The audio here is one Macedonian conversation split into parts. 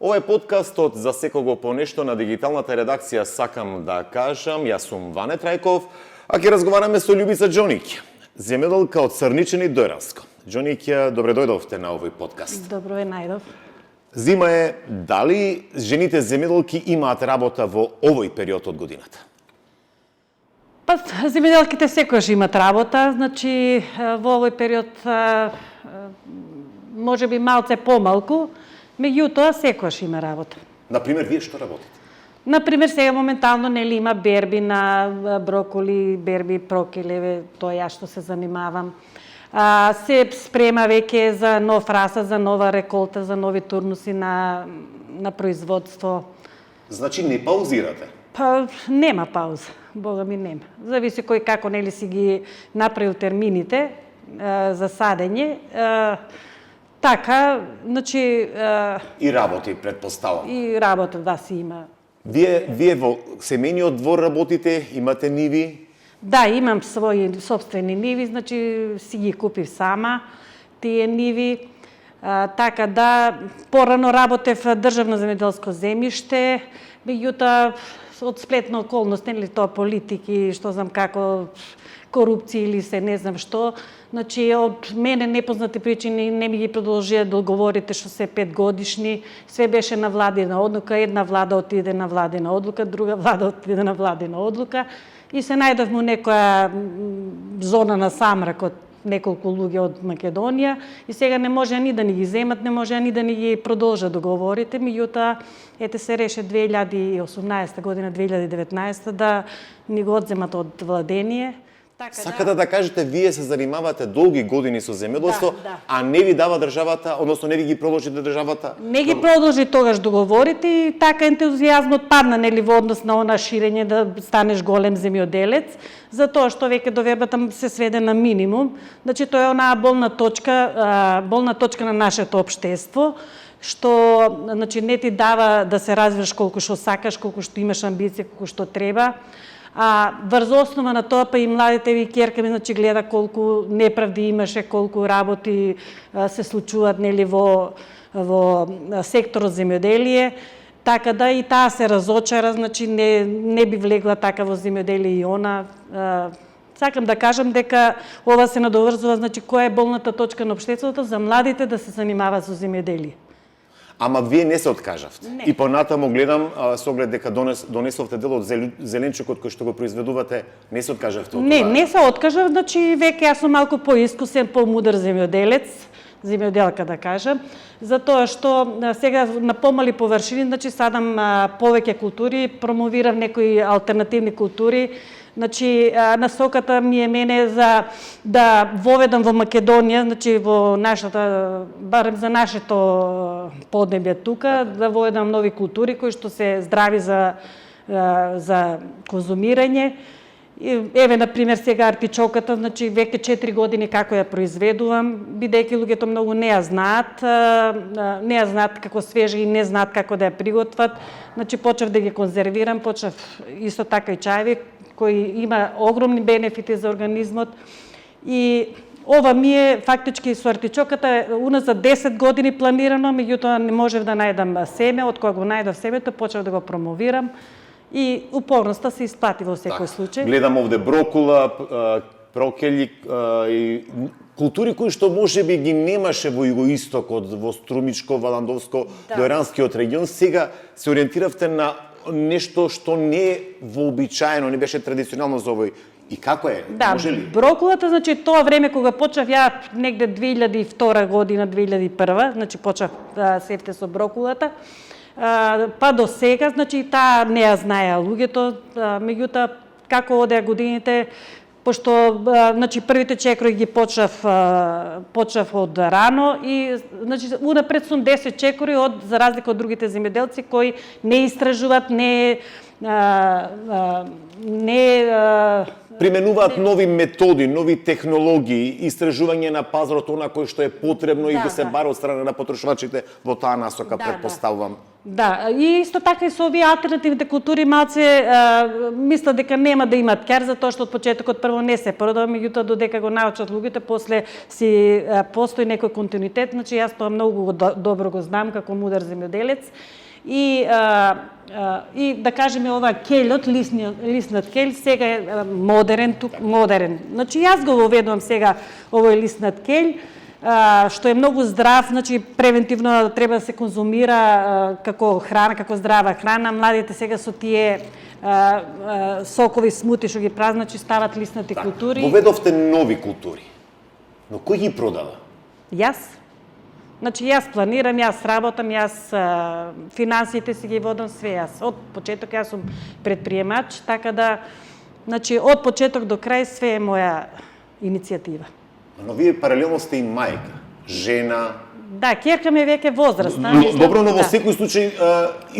Ова е подкастот за секого по нешто на дигиталната редакција Сакам да кажам. Јас сум Ване Трајков, а ќе разговараме со Љубица Џониќ, земјоделка од Црничани Дојранско. Џониќ, добре дојдовте на овој подкаст. Добро е, најдов. Зима е, дали жените земјоделки имаат работа во овој период од годината? Па, земјоделките секојаш имат работа, значи во овој период може би малце помалку, меѓутоа секојаш има работа. Например, вие што работите? Например, сега моментално нели има берби на броколи, берби прокелеве, тоа ја што се занимавам. Се спрема веќе за нов расад, за нова реколта, за нови турнуси на производство. Значи не паузирате? Па нема пауза, бога ми нема. Зависи кој како нели си ги направил термините за садење. Така, значи... И работи, предпоставам. И работа, да, си има. Вие во семејниот двор работите, имате ниви? Да, имам своји собствени ниви, значи си ги купив сама тие ниви. Така да, порано работев државно земјоделско земјиште, меѓутоа од сплетна околност, нели тоа политики, што знам како корупција или се не знам што, значи од мене непознати причини не ми ги продолжија договорите што се 5 годишни, све беше на владина одлука, една влада отиде на владина одлука, друга влада отиде на владина одлука и се најдовме у некоја зона на самрак од неколку луѓе од Македонија и сега не може ни да ни ги земат, не може ни да ни ги продолжат договорите, меѓутоа ете се реше 2018 година, 2019 да ни го одземат од владение. Така, Сакате да кажете, вие се занимавате долги години со земјоделство, да. а не ви дава државата, односно не ви ги продолжите државата? Не ги продолжи тогаш договорите и така ентузијазмот падна нели во однос на она ширење да станеш голем земјоделец, затоа што веќе довербата се сведе на минимум. Значи тоа е онаа болна точка на нашето општество, што значи не ти дава да се развиваш колку што сакаш, колку што имаш амбиција, колку што треба. Врз основа на тоа па и младите ви ќерка ми значи гледа колку неправди имаше, колку работи се случуваат нели во секторот земјоделие, така да и таа се разочара, значи не би влегла така во земјоделие и она. Сакам да кажам дека ова се надоврзува, значи која е болната точка на општеството за младите да се занимаваат со земјоделие. Ама вие не се откажавте. Не. И понатаму гледам, со оглед дека донесовте дел од зеленчукот кој што го произведувате, не се откажавте од тоа? Не се откажав, значи веќе јас сум малку поискусен, помудар земјоделец, земјоделка да кажам, затоа што сега на помали површини, значи садам повеќе култури, промовирам некои алтернативни култури. Значи, насоката ми е мене за да воведам во Македонија, значи во нашата, барем за нашето поднебје тука, да воведам нови култури кои што се здрави за конзумирање. Еве, например, сега артичоката, значи веќе 4 години како ја произведувам, бидејќи луѓето многу не ја знаат како свежа и не знаат како да ја приготват. Значи почнав да ги конзервирам, почнав исто така и чајви кој има огромни бенефити за организмот. И ова ми е фактички со артичоката уназад 10 години планирано, меѓутоа не можев да најдам семе, од кога го најдов семето, почнав да го промовирам и упорноста се исплати во секој случај. Гледам овде брокула, прокели и култури кои што можеби ги немаше во југоистокот, во Струмичко, Валандовско, Дојранскиот регион, сега се ориентиравте на нешто што не е вообичаено, не беше традиционално за овој. И како е? Да, може ли? брокулата, значи тоа време кога почнав ја негде 2002 година, 2001, значи почнав севте со брокулата, па до сега, значи таа не ја знаеа луѓето, меѓутоа како одеа годините, пошто значи првите чекори ги почнав од рано и значи унапред сум 10 чекори за разлика од другите земјоделци кои не истражуваат, не не применуваат нови методи, нови технологии, истражување на пазарот, она кој што е потребно и да се бара од страна на потрошвачите во таа насока, предпоставувам. Да, и исто така и со овие алтернативните култури малце мислат дека нема да имат кер, затоа што од почетокот прво не се продава, меѓутоа додека го научат луѓето, после си постои некој континуитет, значи јас тоа многу добро го знам како мудар земјоделец. И да кажеме ова келот, лиснат кел, сега е модерен. Значи јас го воведувам сега овој лиснат кел, што е многу здрав, значи превентивно треба да се конзумира како храна, како здрава храна. Младите сега со тие сокови смути што ги прават, значи стават лиснати култури. Воведовте нови култури, но кој ги продава? Јас. Значи, јас планирам, јас работам, јас финансиите си ги водам све јас. Од почеток јас сум предприемач, така да, значи, од почеток до крај све е моја иницијатива. Но вие паралелно сте и мајка, жена. Да, ќерка ми е веќе возрастна. Добро, но во секој случај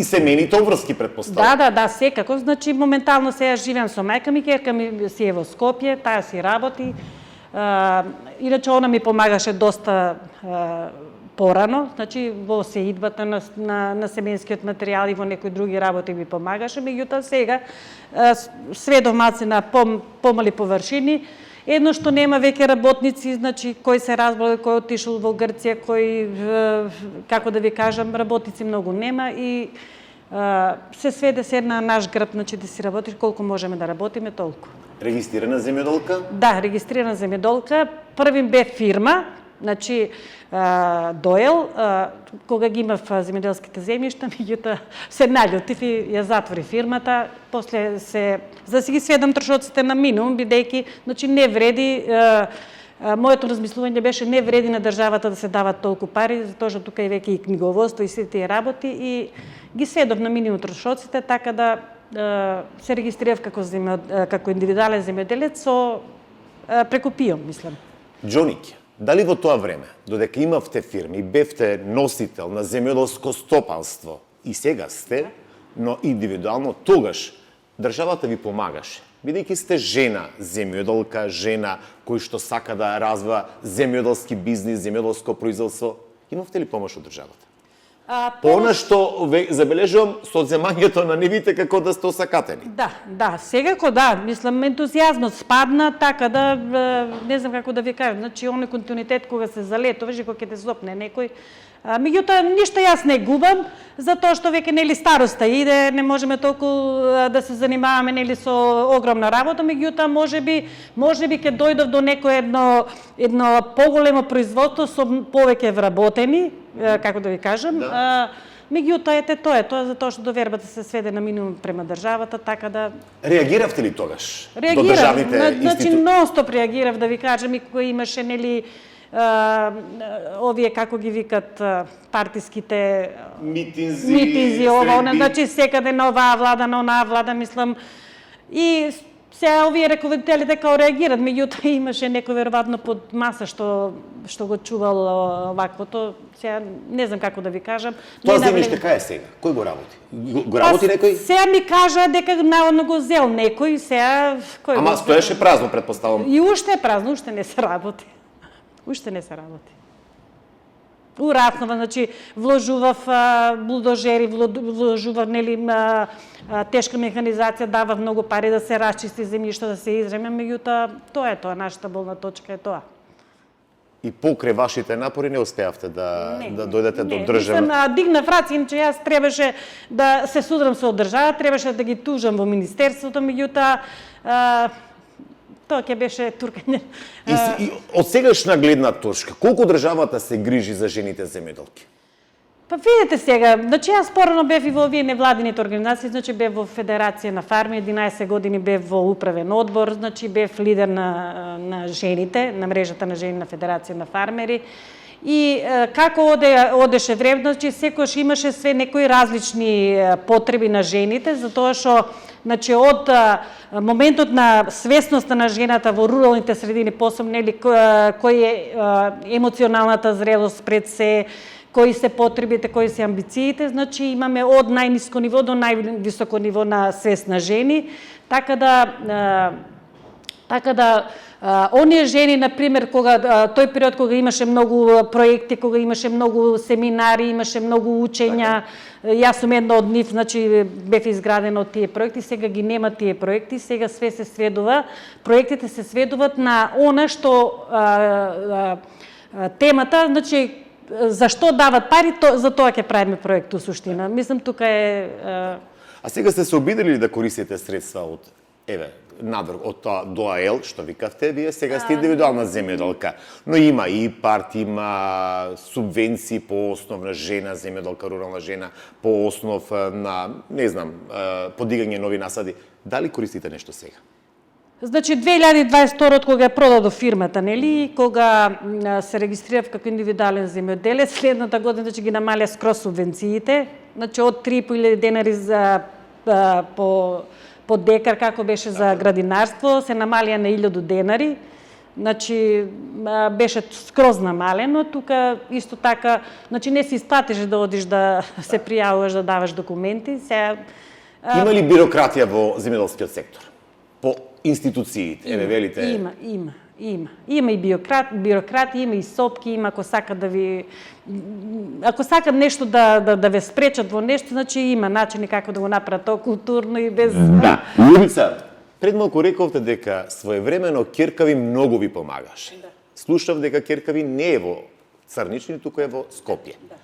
и семејните обврски предпоставувам. Да, секако. Значи, моментално сега живеам со мајка ми, ќерка ми си е во Скопје, таа си работи. Иначе она ми помагаше доста порано, значи во сеидбата на семенскиот материјал и во некои други работи ми помагаше, меѓутоа сега сведов малце на помали површини. Едно што нема веќе работници, значи кој се разбрал, кој отишол во Грција, кој, како да ви кажам, работници многу нема и се сведе се на наш грб, значи да си работиш колку можеме да работиме толку. Регистрирана земјоделка? Да, регистрирана земјоделка. Првим бе фирма, значи Доел, кога ги имав земјоделските земјишта, меѓутоа се наљутив и ја затвори фирмата. После за да си ги сведам трошоците на минимум, бидејќи значи не вреди, моето размислување беше не вреди на државата да се дават толку пари, затоа што тука е веќе и книговодство и сите тие работи и ги сведов на минимум трошоците, така да се регистрирав како индивидуален земјоделец со преку ПИОМ, мислам. Џонике, дали во тоа време, додека имавте фирми, бевте носител на земјоделско стопанство и сега сте, но индивидуално тогаш државата ви помагаше? Бидејќи сте жена земјоделка, жена кој што сака да развива земјоделски бизнис, земјоделско производство, имавте ли помош од државата? Она што забележувам со земањето на нивите како да сте осакатени. Да, секако да, мислам ентузијазмот спадна, така да не знам како да ви кажам, значи оној континуитет кога се залетуваш и кога ќе те зопне некој. Меѓутоа ништо јас не губам, затоа што веќе нели староста иде, не можеме толку да се занимаваме нели со огромна работа, меѓутоа можеби ќе дојдов до некое едно поголемо производство со повеќе вработени, како да ви кажам. Меѓутоа тоа е затоа што довербата се сведе на минимум према државата, така да реагиравте ли тогаш до државните државните институции? Значи нонстоп реагирав, да ви кажам, и кој имаше нели овие како ги викат партиските митинзи, ова, она, значи секаде на оваа влада, на онаа влада, мислам. И сега овие раководители дека реагират, меѓутоа имаше некој веројатно под маса што го чувал оваквото. Сега не знам како да ви кажам. Тоа земјиште кај е сега? Кој го работи? Го работи некој? Сега ми кажа дека наводно го зел некој, сега кој? Ама стоеше празно, предпоставам. И уште е празно, уште не се работи. Уште не се работи. Уратнова, значи, вложував булдожери, вложував, нели, тешка механизација, давав многу пари да се расчисти земјишта, да се изреме, меѓутоа, тоа е тоа, нашата болна точка е тоа. И покрај вашите напори не успеавте да дојдете до државна? Не, дигнав раци, иначе јас требаше да се судрам со држава, требаше да ги тужам во министерството, меѓутоа, тоа ќе беше туркање. И од сегашна гледна точка, колку државата се грижи за жените земјоделки? Па видите сега, значи јас порано бев и во овие невладините организации, значи бев во Федерација на фарми, 11 години бев во управен одбор, значи бев лидер на жените, на мрежата на жени на Федерација на фармери. И како одеше време, значи секојаш имаше све некои различни потреби на жените, затоа што значи од моментот на свесноста на жената во руралните средини, посебно нели кој е емоционалната зрелост пред се, кои се потребите, кои се амбициите, значи имаме од најниско ниво до највисоко ниво на свест на жени, така да оние жени, например, тој период кога имаше многу проекти, кога имаше многу семинари, имаше многу учења, јас сум една од нив, значи бев изградена од тие проекти, сега ги нема тие проекти, сега све се сведува, проектите се сведуваат на она што темата, значи зашто дават пари, за тоа ќе правиме проект у суштина. Мислам, тука е... А сега сте се обидели да користите средства од, надвор, од тоа ДОАЕЛ, што викавте, вие сега сте индивидуална земјоделка. Но има и ИПАРТ, има субвенции по основ на жена, земјоделка, рурална жена, по основ на, не знам, подигање нови насади. Дали користите нешто сега? Значи, 2022 кога ја продадов фирмата, нели, кога се регистрирав како индивидуален земјоделец, следната година значи ги намалија скроз субвенциите, значи од 3.500 денари по декар, како беше за градинарство, се намалија на 1000 денари, значи беше скроз намалено, тука исто така, значи не се исплатеше да одиш да се пријавуваш, да даваш документи. Има ли бирократија во земјоделскиот сектор? По институциите, велите? Има и бюрократи, има и сопки, има ако сакат ако сакат нешто да ве спречат во нешто, значи има начини како да го направат тоа културно и без... Да. Љубица, пред малку рековте дека своевремено ќерка ви многу ви помагаше. Да. Слушав дека ќерка ви не е во Црнични, туку е во Скопје. Да.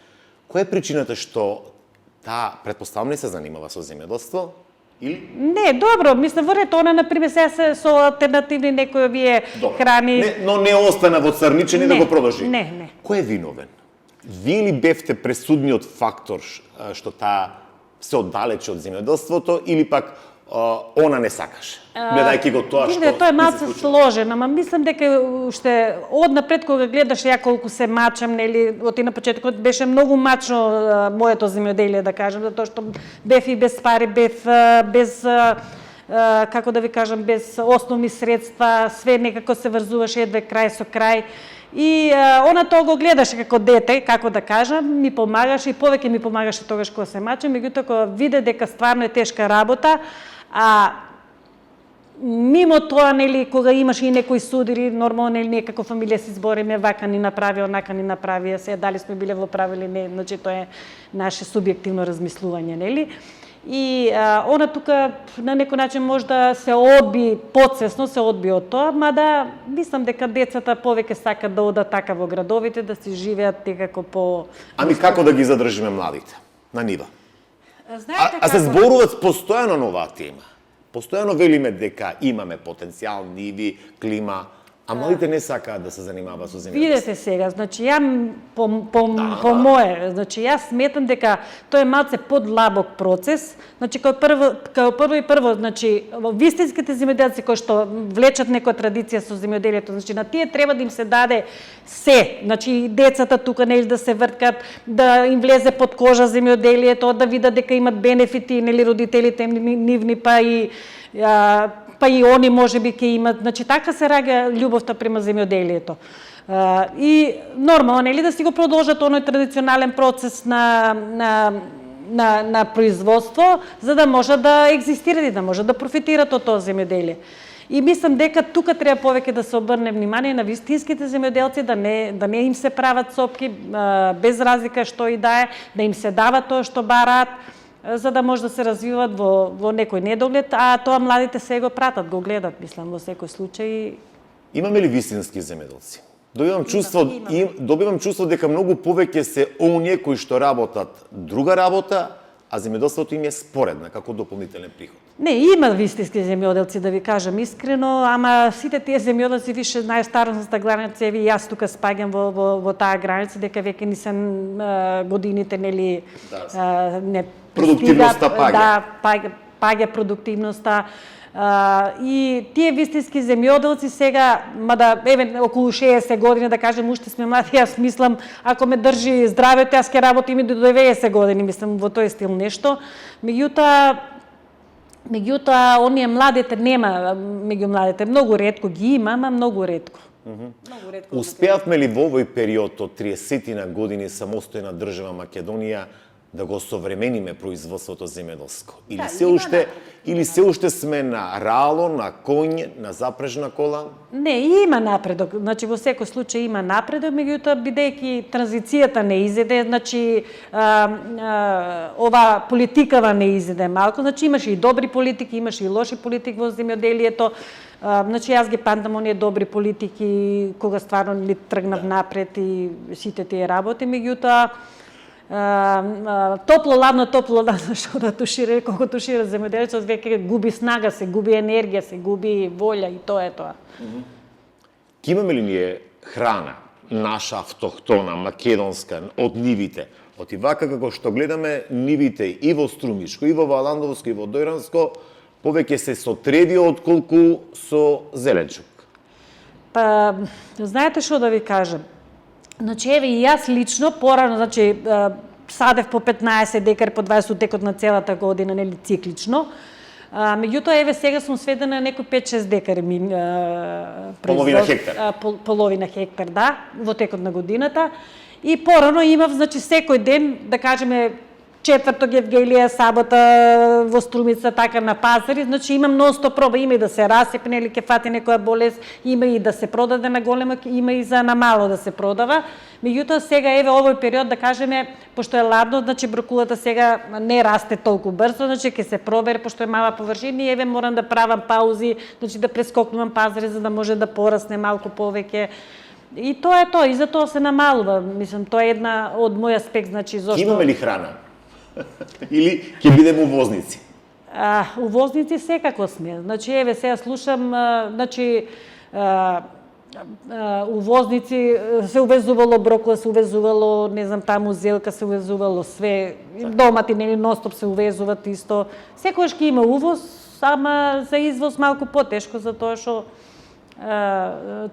Која е причината што таа, претпоставам, не се занимава со земјоделство? Или? Не, добро, мислам, во ред, она, например, сега се со алтернативни некои овие храни... Но не остана во Црничани да го продолжи? Не. Кој е виновен? Вие ли бевте пресудниот фактор што таа се оддалече од земјоделството или пак она не сакаше, гледајќи го тоа што... Тоа е малку сложено, ама мислам дека уште однапред кога гледаш ја колку се мачам, нели, од и на почетокот беше многу мачно моето земјоделие, да кажам, затоа што бев и без пари, бев без како да ви кажам, без основни средства, све некако се врзуваше едве крај со крај. И она тоа го гледаше како дете, како да кажам, ми помагаше и повеќе ми помагаше тогаш кога се мачам, меѓутоа кога виде дека стварно е тешка работа, а мимо тоа, нели, кога имаш и некои судири, нормално, нели, ние како фамилија се збориме, вака ни направи, онака ни направи, се дали сме биле во право или не, значи тоа е наше субјективно размислување, нели? И она тука на некој начин може да се одби, подсвесно се одби од тоа, мада мислам дека децата повеќе сакат да одат така во градовите, да си живеат некако по... Ами како да ги задржиме младите на нива? Знаете а се зборуваат постојано на оваа тема. Постојано велиме дека имаме потенцијал, ниви, клима, а младите не сакаат да се занимаваат со земјоделство. Видете сега, значи ја по мое, значи јас сметам дека тоа е малце подлабок процес. Значи као прво, значи вистинските земјоделци кои што влечат некоја традиција со земјоделието, значи на тие треба да им се даде се, значи децата тука нели да се врткат, да им влезе под кожа земјоделието, да видат дека имат бенефити, нели родителите нивни, па и они можеби ќе имат, значи така се раѓа љубовта према земјоделието. И нормално, нели, да си го продолжат оној традиционален процес на производство, за да може да екзистират и да може да профитират од тоа земјоделие. И мислам дека тука треба повеќе да се обрне внимание на вистинските земјоделци, да не им се прават сопки, без разлика што и да им се дава тоа што бараат, за да може да се развиват во некој недоглед, а тоа младите се го пратат, го гледат, мислам, во секој случај. Имаме ли вистински земјоделци? Добивам чувство дека многу повеќе се оние кои што работат друга работа, а земјоделството им е споредна, како дополнителен приход. Не, има вистински земјоделци, да ви кажам искрено, ама сите тие земјоделци више најстаросната граница, еви јас тука спаѓам во таа граница, дека веќе не се годините, нели, не продуктивноста паѓа. Да, паѓа продуктивноста. И тие вистински земјоделци сега, мада околу 60 години, да кажем, уште сме млади, јас мислам, ако ме држи здравето, јас ќе работим и до 90 години, мислам, во тој стил нешто. Меѓутоа, оние младите нема, меѓу младите, многу ретко ги има, ама многу ретко. Многу ретко. Успеавме ли во овој период од 30 години самостојна држава Македонија да го современиме производството земјоделско? Или Да, се има уште напредок. или се уште сме на рало, на коњ, на запрежна кола? Не, има напредок. Значи во секој случај има напредок, меѓутоа бидејќи транзицијата не изеде, значи ова политикава не изеде малку, значи имаше и добри политики, имаше и лоши политики во земјоделието. Значи јас ги памтам оние добри политики кога стварно ни тргнав напред и сите тие работи, меѓутоа топло ладно, што да тушира, колку тушира земјоделецот, веќе губи снага, се губи енергија, се губи волја и тоа е тоа. Ке имаме ли ние храна, наша автохтона, македонска, од нивите? Оти вака како што гледаме нивите и во Струмичко, и во Валандовско, и во Дојранско, повеќе се со треви отколку со зеленчук. Па, знаете што да ви кажам? Значи, еве и јас лично порано, значи, садев по 15 декари, по 20 текот на целата година, нели циклично. Меѓутоа, еве сега сум сведена на некои 5-6 декари Половина хектар. Половина хектар, да, во текот на годината. И порано имав, значи, секој ден, да кажеме, четврток, Евгелија, сабота во Струмица, така на пазари, значи има ностоп проба, има и да се расипне или ќе фати некоја болест, има и да се продаде на голема, има и за на мало да се продава. Меѓутоа сега еве овој период да кажеме, пошто е ладно, значи брокулата сега не расте толку брзо, значи ќе се пробере пошто е мала површина и еве морам да правам паузи, значи да прескокнувам пазари за да може да порасне малку повеќе. И тоа е тоа, и за тоа се намалува. Мислам, тоа е една од мој аспект, значи зошто Имаме ли храна? Или ќе бидеме увозници? Увозници секако сме. Значи, еве, сега слушам, значи, увозници, се увезувало брокола, се увезувало, не знам, таму зелка, се увезувало све, домати, нели, ностоп се увезуват исто. Секојаш ќе има увоз, ама за извоз малку потешко, затоа што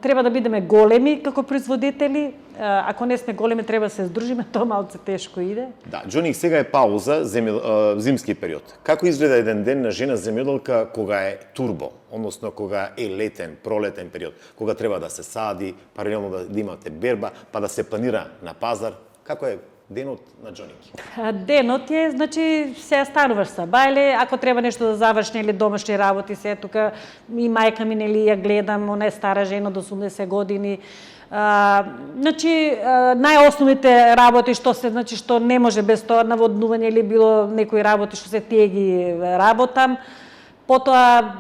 треба да бидеме големи како производители. Ако не сме големи, треба да се здружиме, тоа малце тешко иде. Да, Џоник, сега е пауза, зимски период. Како изгледа еден ден на жена земјоделка кога е турбо, односно кога е летен, пролетен период, кога треба да се сади, паралелно да имате берба, па да се планира на пазар? Како е денот на Џоники? Денот е, значи, се стануваш са бајле, ако треба нешто да завршне или домашни работи, се тука и мајка ми, нели, ја гледам, она е стара жена до 80 години. Значи, најосновните работи што се, значи, што не може без тоа наводнување или било некои работи што се тие ги работам. Потоа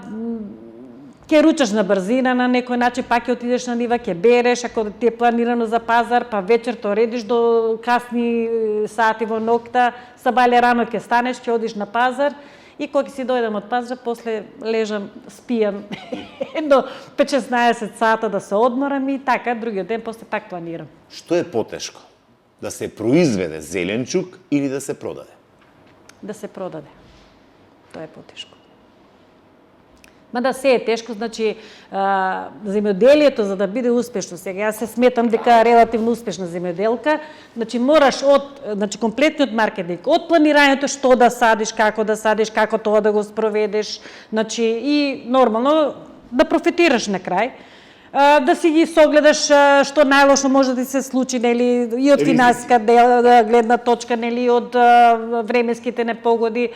ќе ручаш на брзина на некој начин, па ќе отидеш на нива, ќе береш, ако ти е планирано за пазар, па вечер то редиш до касни сати во ноќта, сабајле рано ќе станеш, ќе одиш на пазар и кога си дојдам од пазар, после лежам, спијам едно 5-16 сата да се одморам и така, другиот ден после пак планирам. Што е потешко? Да се произведе зеленчук или да се продаде? Да се продаде. Тоа е потешко. Мада се е тешко, значи, земјоделието за да биде успешно сега, јас се сметам дека релативно успешна земјоделка, значи мораш значи комплетниот маркетинг, од планирањето што да садиш, како тоа да го спроведеш, значи и нормално да профитираш на крај. Да си ги согледаш што најлошо може да ти се случи, нели, и од финансиска гледна точка, нели, од временските непогоди.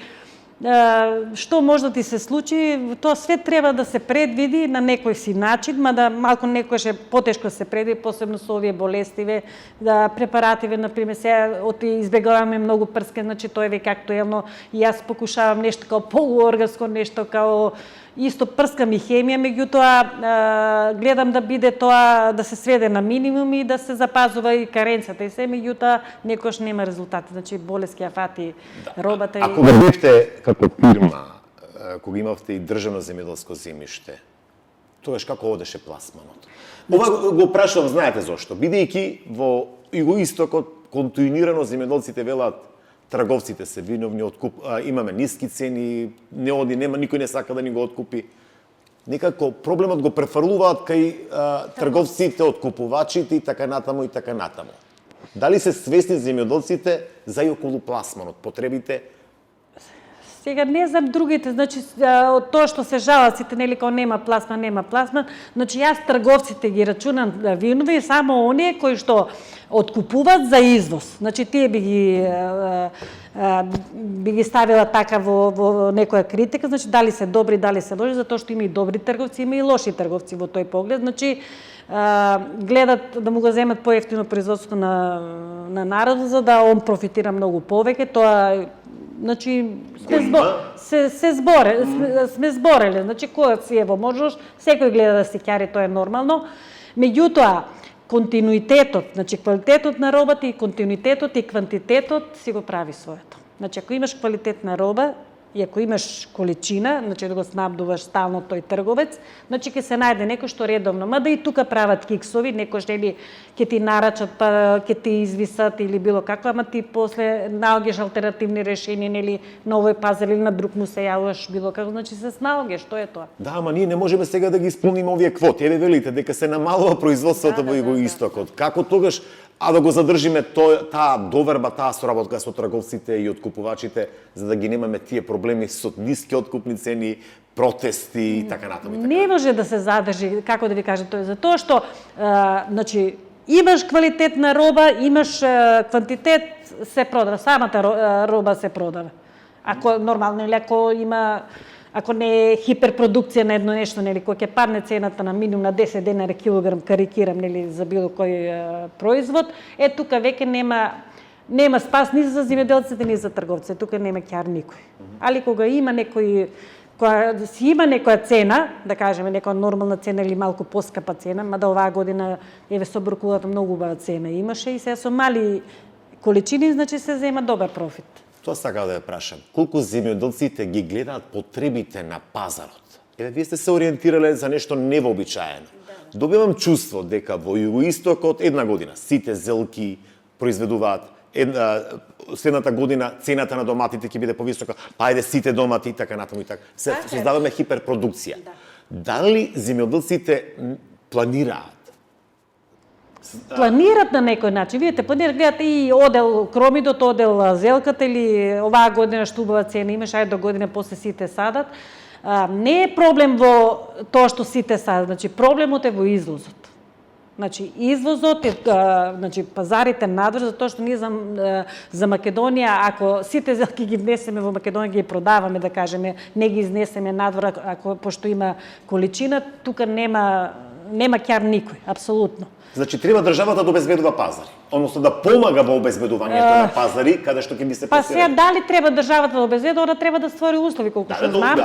Што може да ти се случи, тоа све треба да се предвиди на некој си начин, мада малку некојаш е потешко да се предвиди, посебно со овие болестиве, да препаративе, например, сега избегаваме многу прске, значи тоа е веќе актуелно и јас покушавам нешто као полуорганско, нешто као исто прскам и хемија, меѓутоа гледам да биде тоа да се сведе на минимум и да се запазува и каренцата и се, меѓутоа некојаш нема резултати, значи болест ќе ја фати робата. А кога бевте како фирма, кога имавте и државно земјоделско земјиште, тогаш како одеше пласманот? Ова го прашувам, знаете зошто? Бидејќи во Југоистокот континуирано земјоделците велат трговците се виновни, имаме ниски цени, не оди, нема, никој не сака да ни го откупи. Некако проблемот го префрлуваат кај трговците, откупувачите и така натаму и така натаму. Дали се свесни земјоделците за и околу пласманот, потребите? Сега не знам другите, значи од тоа што се жалат сите, нели, као нема пласман, значи јас трговците ги рачунам винови само оние кои што откупуваат за извоз. Значи тие би ги ставила така во некоја критика, значи дали се добри, дали се лоши, затоа што има и добри трговци, има и лоши трговци во тој поглед. Значи гледат да му го земат поевтино производството на народот, за да он профитира многу повеќе. Тоа, значи, сме збореле, значи кој си е во можност, секој гледа да си ќари, тоа е нормално. Меѓутоа, континуитетот, значи квалитетот на робата и континуитетот и квантитетот си го прави своето. Значи ако имаш квалитетна роба и ако имаш количина, значи да го снабдуваш стално тој трговец, значи ќе се најде некој што редовно, мада и тука прават киксови, некој нели ќе ти нарачат, па ќе ти извисат или било какво, ама ти после наоѓаш алтернативни решенија, нели на овој пазар или на друг му се јавуваш било како, значи се снаоѓаш, што е тоа? Да, ама ние не можеме сега да ги исполниме овие квоти. Еве велите дека се намалува производството во Југоистокот. Како тогаш да го задржиме таа доверба, таа соработка со трговците и откупувачите, за да ги немаме тие проблеми со ниски откупни цени, протести и така натаму. Не може да се задржи, како да ви кажам, тоа затоа што значи имаш квалитетна роба, имаш квантитет, се продава, самата роба се продава. Ако нормално или ако не е хиперпродукција на едно нешто, нели, кој ќе падне цената на минимум на 10 денари килограм, карикирам, нели, за било кој производ, тука веќе нема спас ни за земјоделците, ни за трговците, тука нема ќар никој. Али кога има која си има некоја цена, да кажеме некоја нормална цена или малку поскапа цена, мада оваа година еве со брокулата многу убава цена имаше и сега со мали количини, значи се зема добар профит. Тоа сакав да ја прашам. Колку земјоделците ги гледаат потребите на пазарот? Еве, вие сте се ориентирале за нешто невообичаено. Добивам чувство дека во Југоистокот една година сите зелки произведуваат, следната година цената на доматите ќе биде повисока, па ајде сите домати и така натаму и така. Се создаваме хиперпродукција. Дали земјоделците планираат? Планират на некој начин. Видите, планират, гледате и одел кромидот, одел зелката или оваа година што убава цена имаш, ајде до година после сите садат. Не е проблем во тоа што сите садат, значи проблемот е во извозот. Значи извозот е, значи пазарите надвор, затоа што ние за Македонија, ако сите зелки ги внесеме во Македонија, ги продаваме, да кажеме, не ги изнесеме надвор, ако пошто има количина, тука нема ќар никој, апсолутно. Значи треба државата да обезбедува пазари, односно да помага во обезбедувањето на пазари каде што ќе би се Па сега дали треба државата да обезбедува, она треба да створи услови колку што знам.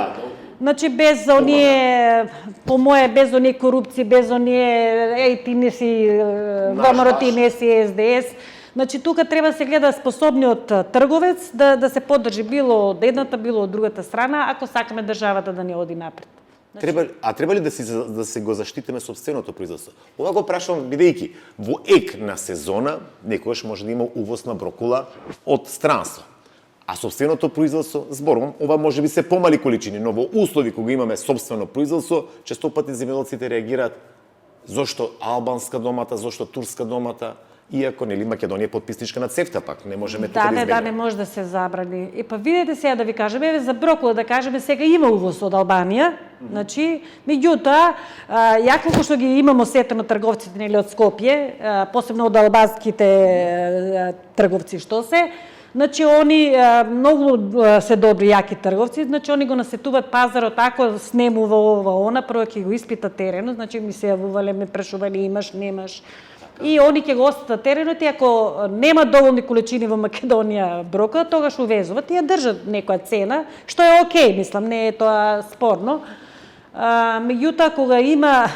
Значи без оние, по моје, без оние корупција, без оние ти не си ВМРО, ти не си СДС. Значи тука треба да се гледа способниот трговец да се поддржи било од едната, било од другата страна, ако сакаме државата да ни оди напред. Треба ли да се го заштитиме сопственото производство? Ова го прашувам бидејќи во ек на сезона некојаш може да има увоз на брокула од странство. А сопственото производство, зборувам, ова може би се помали количини, но во услови кога имаме сопствено производство, често пати земјоделците реагираат зошто албанска домата, зошто турска домата, иако нели Македонија е потписничка на ЦЕФТА пак, не можеме тука да избегнеме. Да, не може да се забрани. И па видете сега да ви кажем, еве за брокула да кажеме, сега има увоз од Албанија, значи, меѓутоа, ја колку што ги имамо сетено трговците нели од Скопје, посебно од албанските трговци што се, значи они многу се добри јаки трговци, значи они го насетуваат пазарот ако снемува ова она, прво ќе го испита теренот, значи ми се јавувале, ме прашувале имаш, немаш. И они ќе го остат на теренот и ако нема доволни количини во Македонија брока, тогаш увезуваат и ја држат некоја цена, што е окей, мислам, не е тоа спорно. Меѓутоа, кога има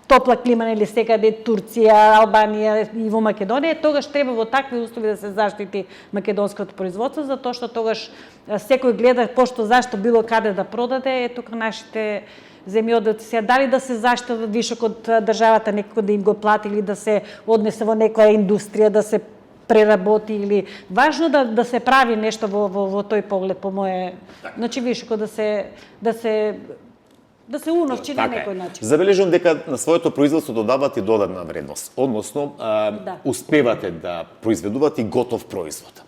топла клима или секаде Турција, Албанија и во Македонија, тогаш треба во такви услови да се заштити македонското производство, затоа што тогаш секој гледа пошто зашто било каде да продаде, тука нашите земјоделци сега дали да се заштитат вишок од државата, некој да им го плати или да се однесе во некоја индустрија, да се преработи или важно да се прави нешто во тој поглед по моје, значи вишокот да се уновчи на некој начин. Забележувам дека на своето производство додавате додатна вредност, односно успевате да произведувате готов производ.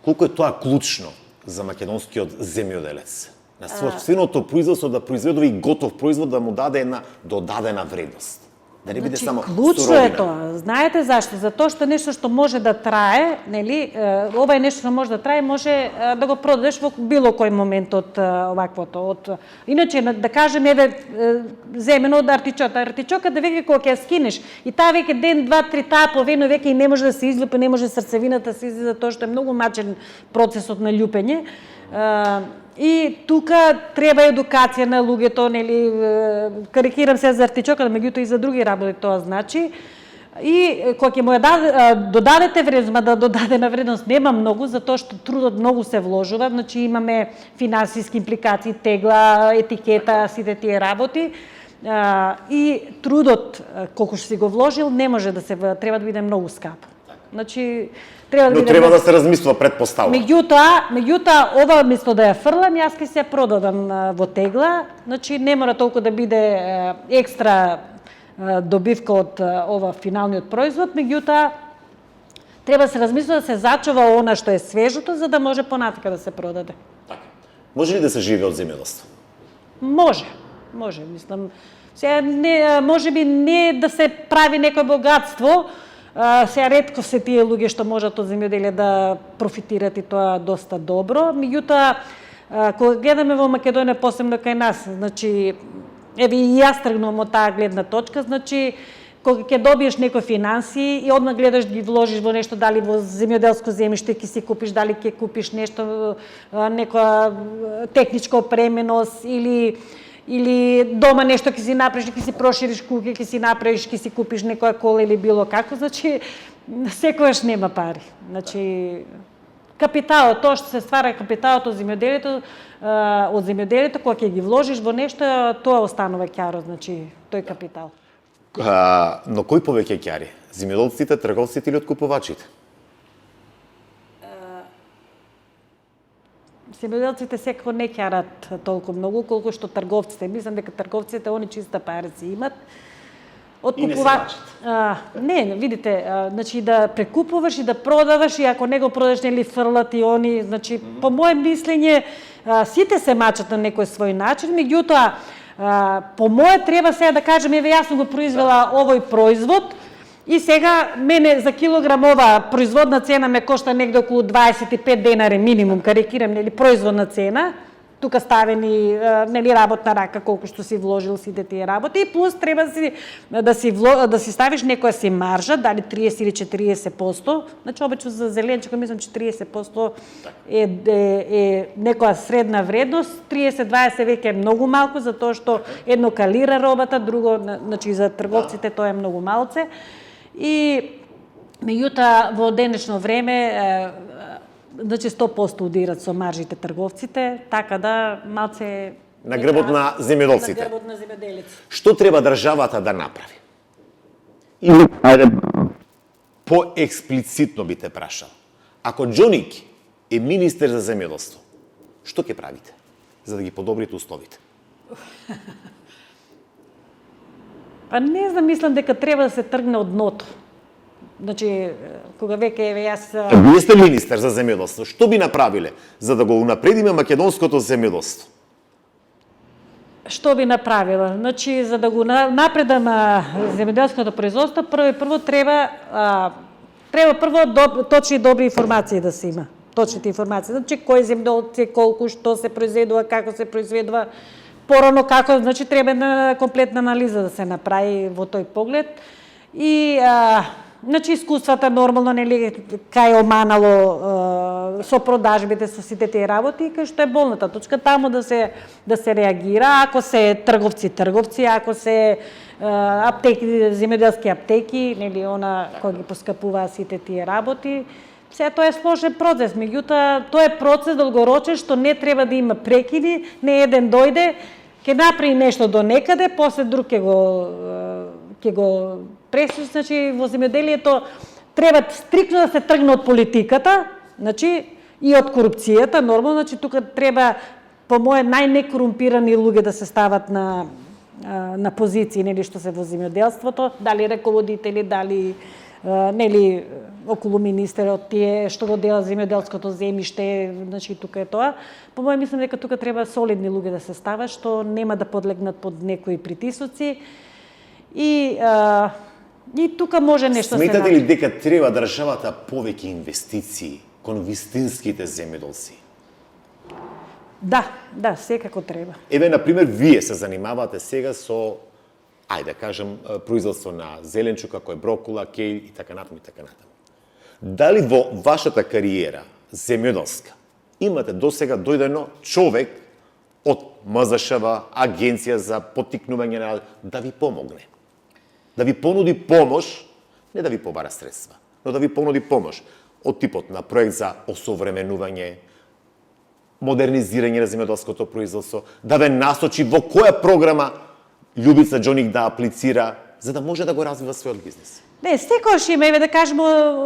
Колку е тоа клучно за македонскиот земјоделец? На собственото производство да произведува и готов производ да му даде една додадена вредност. Да не биде само клучно е суровина. тоа. Знаете зашто? Затоа што нешто што може да трае, нели, ова е нешто што може да трае, може да го продадеш во било кој момент од оваквото. Иначе да кажем еве земено од артичока да веќе кога ќе ја скинеш и таа веќе ден, два, три таа половина веќе и не може да се излупи, не може срцевината да се излезе тоа што е многу мачен процесот на љупење. И тука треба едукација на луѓето, нели, карикирам се за артичока, меѓутоа и за други работи тоа значи. И кога ќе му ја додадете вредност, да додадена вредност нема многу, затоа што трудот многу се вложува, значи имаме финансиски импликации, тегла, етикета, сите тие работи. И трудот, колку што си го вложил, не може да се, треба да биде многу скап. Значи, треба да се размислува предпоставка. Меѓутоа, ова место да ја фрлам, јас ќе се продадам во тегла, значи не мора толку да биде екстра добивка од ова финалниот производ, меѓутоа треба да се размислува да се зачува она што е свежото, за да може понатака да се продаде. Така. Може ли да се живее од земјоделство? Може, мислам. Сега не, може би не да се прави некој богатство. Сега ретко се тие луѓе што можат од земјоделие да профитират и тоа доста добро. Меѓутоа, кога гледаме во Македонија, посебно кај нас, значи, еве и јас тргнувам од таа гледна точка, значи, кога ќе добиеш некои финанси и одма гледаш ги вложиш во нешто, дали во земјоделско земјиште ќе си купиш, дали ќе купиш нешто, некоја техничка опременост или дома нешто ќе си направиш, ќе си прошириш куќа, ќе си направиш, ќе си купиш некоја кола или било како, значи секогаш нема пари. Значи капиталот, тоа што се ствара капиталот од земјоделието, кога ќе ги вложиш во нешто, тоа останува ќаро, значи тој капитал. Но кој повеќе ќари? Земјоделците, трговците или откупувачите? Земјоделците секако не ќарат толку многу колку што трговците. Мислам дека трговците они чиста пари си имат. Не, видите, значи да прекупуваш и да продаваш и ако не го продаш нели фрлат и они, значи по мое мислење сите се мачат на некој свој начин, меѓутоа по мое треба сега да кажем еве јас сум го произвела овој производ и сега мене за килограм ова производна цена ме кошта негде околу 25 денари минимум, карикирам, нели, производна цена, тука ставени, нели, работна рака, колку што си вложил сите тие работи, и плюс треба да си ставиш некоја си маржа, дали 30 или 40%, значи обично за зеленчето мислам, че 30% е некоја средна вредност, 30-20 веќе е многу малку, затоа што едно калира робата, друго, значи за трговците тоа е многу малце. И меѓутоа во денешно време значи 100% удират со маржите трговците, така да малце на грбот на земјоделците. На грбот на земјоделците. Што треба државата да направи? Или ајде поексплицитно би те прашал. Ако Џоник е министер за земјоделство, што ќе правите за да ги подобрите условите? Па не знам, мислам дека треба да се тргне од дното. Значи, кога веќе еве јас... Вие сте министер за земјоделство. Што би направиле за да го унапредиме македонското земјоделство? Што би направила? Значи, за да го напредам земјоделското производство, прво треба точни и добри информации да се има. Точните информации. Значи, кој земјоделци, колку, што се произведува, како се произведува, порано како, значи треба една комплетна анализа да се направи во тој поглед. И значи искуствата нормално, нели, кај оманало со продажбите, со сите тие работи, кај што е болната точка, таму да се реагира, ако се трговци, ако се аптеки, земјоделски аптеки, нели, она кој ги поскапува сите тие работи. Сега тоа е сложен процес, меѓутоа тоа е процес долгорочен што не треба да има прекиди, не еден дојде, ќе направи нешто до некаде, после друг ќе го пресуш, значи во земјоделието треба стриктно да се тргне од политиката, значи и од корупцијата, нормално, значи тука треба по мое најнекорумпирани луѓе да се стават на позиции, нели, што се во земјоделството, дали раководители, дали нели околу министерот, тие што го дела земјоделското земјиште, значи тука е тоа. По моје мислам дека тука треба солидни луѓе да се стават, што нема да подлегнат под некои притисоци. И тука може нешто се Сметате ли дека треба државата повеќе инвестиции кон вистинските земјоделци? Да, секако треба. Еве, например, вие се занимавате сега со, ајде да кажем, производство на зеленчука, кој е брокула, кејл и така натаму и така натаму. Дали во вашата кариера земјоделска имате досега дојдено човек од МЗШВ, Агенција за поттикнување на да ви помогне? Да ви понуди помош, не да ви побара средства, но да ви понуди помош од типот на проект за осовременување, модернизирање на земјоделското производство, да ве насочи во која програма Љубица Џоник да аплицира, за да може да го развива својот бизнис. Не, секојаш има, еве да кажеме,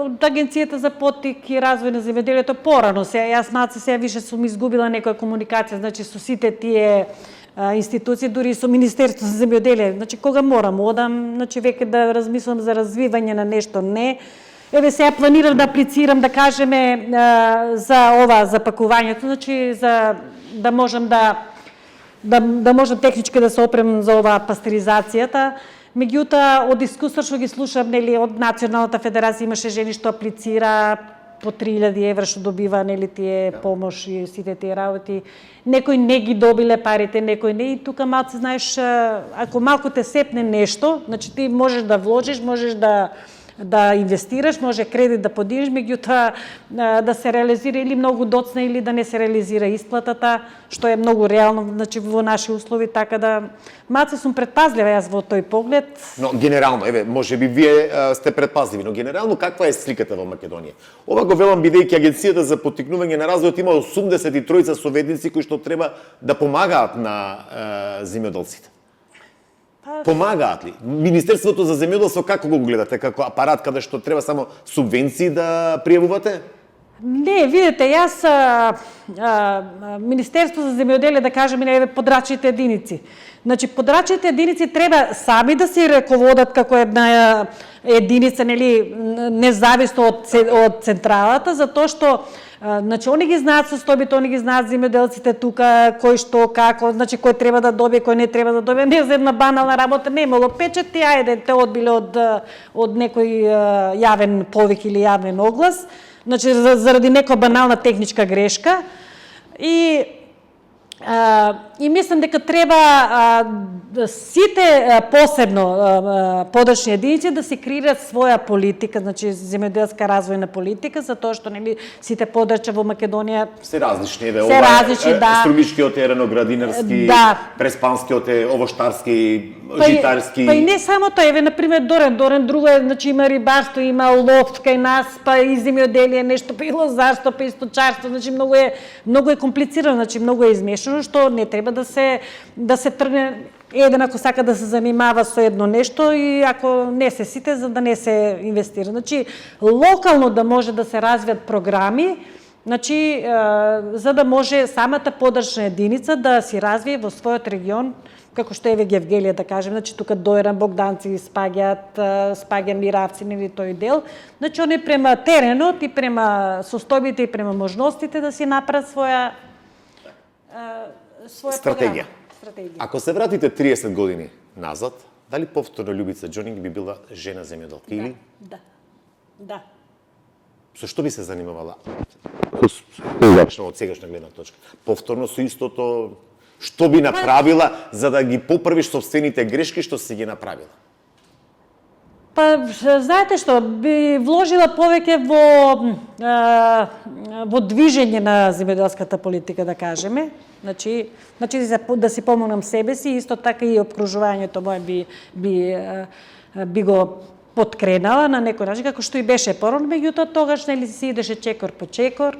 од Агенцијата за поттик и развој на земјоделието порано. Јас малце сега више сум изгубила некоја комуникација, значи со сите тие институции, дури и со Министерство за земјоделие. Значи кога морам одам, значи веќе да размислам за развивање на нешто, не. Еве сега планирам да аплицирам, да кажеме, за ова запакувањето, значи за да можам да можам технички да се опремам за оваа пастеризацијата. Меѓутоа, од искуство што ги слушам, нели, од Националната федерација имаше жени што аплицира по 3000 евра што добива, нели, тие помош и сите тие работи. Некои не ги добиле парите, некои не. И тука малце, знаеш, ако малку те сепне нешто, значи ти можеш да вложиш, можеш да инвестираш, може кредит да подигнеш, меѓутоа да се реализира или многу доцна или да не се реализира исплатата, што е многу реално, значи во наши услови, така да малце сум предпазлива јас во тој поглед. Но генерално, еве, можеби вие сте предпазливи, но генерално каква е сликата во Македонија? Ова го велам бидејќи Агенцијата за поттикнување на развојот има 83 советници кои што треба да помагаат на земјоделците. Помагаат ли? Министерството за земјоделство како го гледате? Како апарат каде што треба само субвенции да пријавувате? Не, видите, јас Министерство за земјоделие, да кажеме, еве подрачните единици. Значи, подрачните единици треба сами да се раководат како една единица, нели, независно од централата, затоа што значи, они ги знаат состојбите, они ги знаат земјоделците тука, кој што, како, значи, кој треба да добие, кој не треба да добие. Не за една банална работа, не имало печат и ајде, те одбиле од некој јавен повик или јавен оглас, значи, заради некоја банална техничка грешка. И мислам дека треба сите посебно подрачни единици да се креираат своја политика, значи земјоделска развојна политика, затоа што нели сите подрачја во Македонија се различни, еве, се различни, да. Струмичкиот е реноградинарски, да. Преспанскиот е овоштарски, житарски. Па и не само тоа, еве на пример Дорен друго е, значи има рибарство, има лов кај нас, па и земјоделие, нешто па и лозарство, па и сточарство, значи многу е комплицирано, значи многу е измешано, што не треба да се тргне еден ако сака да се занимава со едно нешто и ако не се сите за да не се инвестира. Значи локално да може да се развијат програми, значи за да може самата подрачна единица да си развие во својот регион, како што еве Гевгелија, да кажем, значи тука Дојран, Богданци спаѓа Миравци, нели тој дел. Значи они према теренот и према состојбите и према можностите да си направат своја стратегија. Ако се вратите 30 години назад, дали повторно Љубица Џоник би била жена земјоделка или? Да. Со што би се занимавала? Од сегашна гледна точка. Повторно со истото, што би направила за да ги поправиш собствените грешки што си ги направила? Па, знаете што, би вложила повеќе во движење на земјоделската политика, да кажеме. Значи да си помогнам себе си, исто така и обкружувањето мое би го подкренала на некој начин, како што и беше порано, меѓутоа тогаш нели си идеше чекор по чекор.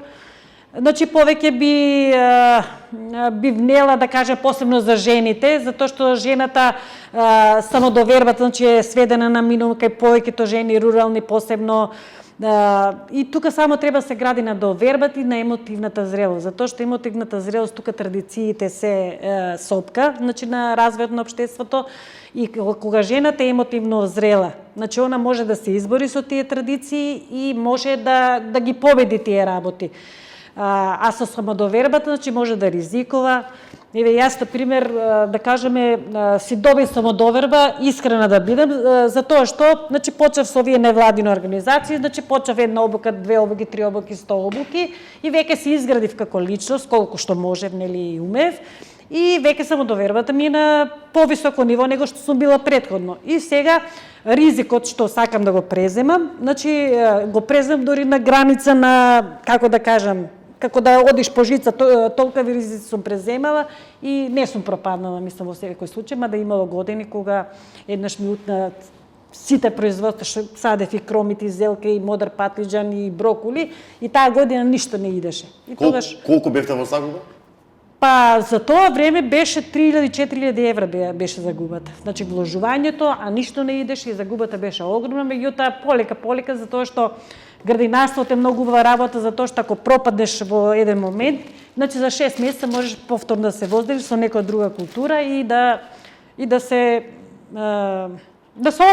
Значи повеќе би внела, да кажем, посебно за жените, затоа што жената самодовербата, значи е сведена на минимум кај повеќето жени рурални посебно. И тука само треба се гради на довербата и на емотивната зрелост, затоа што емотивната зрелост тука традициите се сопка, значи на развојот на општеството, и кога жената е емотивно зрела, Значи, она може да се избори со тие традиции и може да ги победи тие работи. А со самодовербата, значи, може да ризикува. Еве, јас, на пример, да кажеме, си добив самодоверба, искрена да бидам, затоа што, значи, почнав со овие невладини организации, значи, почнав една обука, 2 обуки, 3 обуки, 100 обуки, и веќе се изградив како личност, колку што можев, нели, и умев, и веќе самодовербата ми е на повисоко ниво него што сум била претходно. И сега, ризикот што сакам да го преземам, значи, го преземам дори на граница на, како да кажам, како да одиш по жица, толкави ризици сум преземала и не сум пропаднала, мислам, во секој случај, мада имало години кога еднаш ми утна сите производства, што садев и кромит, и зелка, и модр патлиџан, и брокули, и таа година ништо не идеше. И тогаш... Колку бевте во загуба? Па, за тоа време беше 3000-4000 евра беше загубата. Значи, вложувањето, а ништо не идеше и загубата беше огромна, меѓутоа полека, затоа што градинарството е многу убава работа, затоа што ако пропаднеш во еден момент, значи за 6 месеца можеш повторно да се возделиш со некоја друга култура и да се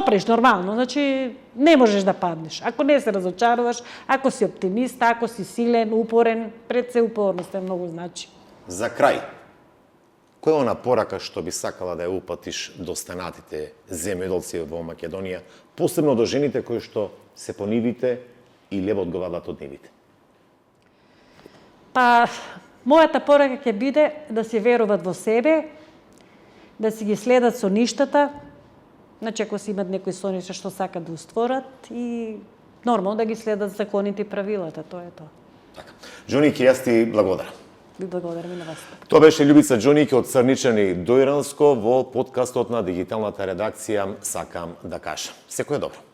опреш нормално. Значи, не можеш да паднеш. Ако не се разочаруваш, ако си оптимист, ако си силен, упорен, пред се упорност е многу значи. За крај, која е она порака што би сакала да ја упатиш до станатите земјоделци во Македонија, посебно до жените кои што се по нивите и лево одговарат од нивите? Па, мојата порака ќе биде да се веруваат во себе, да си ги следат соништата, значи ако си имат некои соништа што сакат да устворат и нормално да ги следат законите и правилата, тоа е тоа. Така. Џоники, јас ти благодарам. Ви благодарам и на вас. Тоа беше Љубица Џоники од Црничани до Иранско во подкастот на дигиталната редакција Сакам да кажам. Секој е добро.